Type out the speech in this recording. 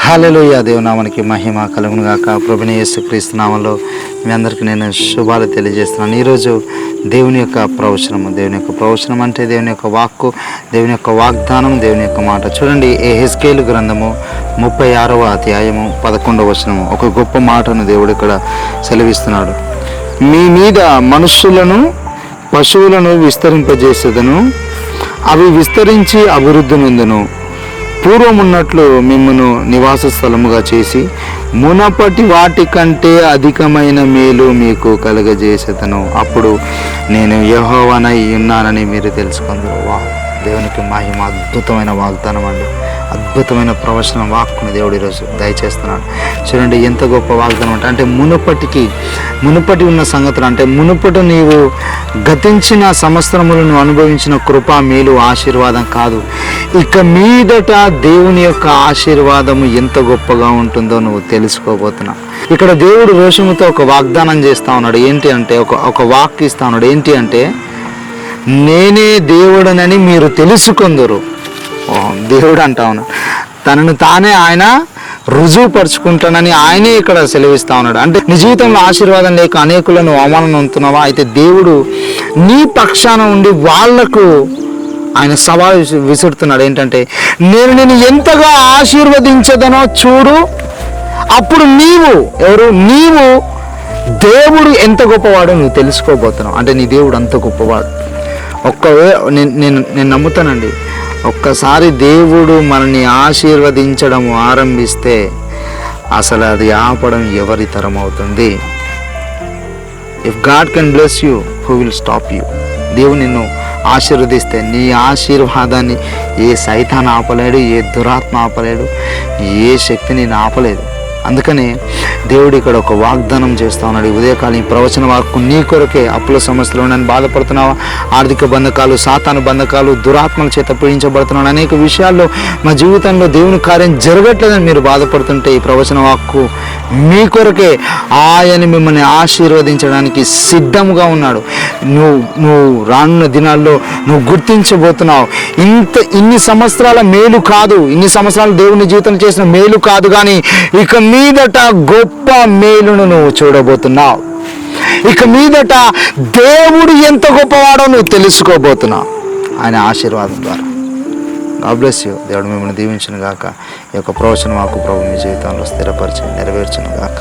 హల్లెలూయా. దేవునామానికి మహిమ కలుగును గాక. ప్రభువైన యేసుక్రీస్తు నామములో మీ అందరికీ నేను శుభాలు తెలియజేస్తున్నాను. ఈరోజు దేవుని యొక్క ప్రవచనం అంటే దేవుని యొక్క వాక్కు, దేవుని యొక్క వాగ్దానం, దేవుని యొక్క మాట. చూడండి, యెహెజ్కేలు గ్రంథము 36వ అధ్యాయము 11వ వచనము ఒక గొప్ప మాటను దేవుడు ఇక్కడ సెలవిస్తున్నాడు. మీ మీద మనుష్యులను పశువులను విస్తరింపజేసేదను, అవి విస్తరించి అభివృద్ధి నొందును. పూర్వమున్నట్లు మిమ్మును నివాస స్థలముగా చేసి మునపటి వాటి కంటే అధికమైన మేలు మీకు కలుగజేసేదను. అప్పుడు నేను యెహోవానై ఉన్నానని మీరు తెలుసుకుందరు. దేవునికి మహిమ. అద్భుతమైన వాగ్దానం అండి, అద్భుతమైన ప్రవచన వాక్కుని దేవుడు ఈరోజు దయచేస్తున్నాడు. చూడండి ఎంత గొప్ప వాగ్దానం అంటే మునుపటి ఉన్న సంగతులు, అంటే మునుపటి నీవు గతించిన సంవత్సరములను అనుభవించిన కృప, మేలు, ఆశీర్వాదం కాదు, ఇక మీదట దేవుని యొక్క ఆశీర్వాదము ఎంత గొప్పగా ఉంటుందో నువ్వు తెలుసుకోబోతున్నావు. ఇక్కడ దేవుడు రోషముతో ఒక వాగ్దానం చేస్తా ఉన్నాడు. ఏంటి అంటే ఒక వాక్ ఇస్తా ఉన్నాడు. ఏంటి అంటే, నేనే దేవుడనని మీరు తెలుసుకుందరు. దేవుడు అంటా ఉన్నాడు, తనను తానే ఆయన రుజువుపరుచుకుంటానని ఆయనే ఇక్కడ సెలవిస్తా ఉన్నాడు. అంటే నీ జీవితంలో ఆశీర్వాదం లేక అనేకులను అవమానం పొందుతున్నావా? అయితే దేవుడు నీ పక్షాన ఉండి వాళ్లకు ఆయన సవాల్ విసురుతున్నాడు. ఏంటంటే, నేను ఎంతగా ఆశీర్వదించదనో చూడు, అప్పుడు నీవు దేవుడు ఎంత గొప్పవాడో నువ్వు తెలుసుకోబోతున్నావు. అంటే నీ దేవుడు అంత గొప్పవాడు. నేను నమ్ముతానండి, ఒక్కసారి దేవుడు మనల్ని ఆశీర్వదించడం ఆరంభిస్తే అసలు అది ఆపడం ఎవరి తరం అవుతుంది? If God can bless you, who will stop you? దేవుడు నిన్ను ఆశీర్వదిస్తే నీ ఆశీర్వాదాన్ని ఏ సైతాన్ ఆపలేడు, ఏ దురాత్మ ఆపలేడు, ఏ శక్తి నేను ఆపలేదు. అందుకనే దేవుడు ఇక్కడ ఒక వాగ్దానం చేస్తా ఉన్నాడు. ఉదయకాలం ఈ ప్రవచన వాక్కు నీ కొరకే. అప్పుల సమస్యలు నేను బాధపడుతున్నావా? ఆర్థిక బంధకాలు, సాతాను బంధకాలు, దురాత్మల చేత పీడించబడుతున్నాను, అనేక విషయాల్లో మా జీవితంలో దేవుని కార్యం జరగట్లేదని మీరు బాధపడుతుంటే ఈ ప్రవచన వాక్కు మీ కొరకే. ఆయన మిమ్మల్ని ఆశీర్వదించడానికి సిద్ధంగా ఉన్నాడు. నువ్వు రానున్న దినాల్లో నువ్వు గుర్తించబోతున్నావు. ఇన్ని సంవత్సరాల మేలు కాదు, ఇన్ని సంవత్సరాలు దేవుని జీవితం చేసిన మేలు కాదు, కానీ ఇక మీదట గొప్ప మేలును నువ్వు చూడబోతున్నావు. ఇక మీదట దేవుడు ఎంత గొప్పవాడో నువ్వు తెలుసుకోబోతున్నావు ఆయన ఆశీర్వాదం ద్వారా. God bless you. దేవుడు మిమ్మల్ని దీవించును గాక. ఈ యొక్క ప్రవచనం మాకు ప్రభు మీ జీవితంలో స్థిరపరిచి నెరవేర్చును గాక.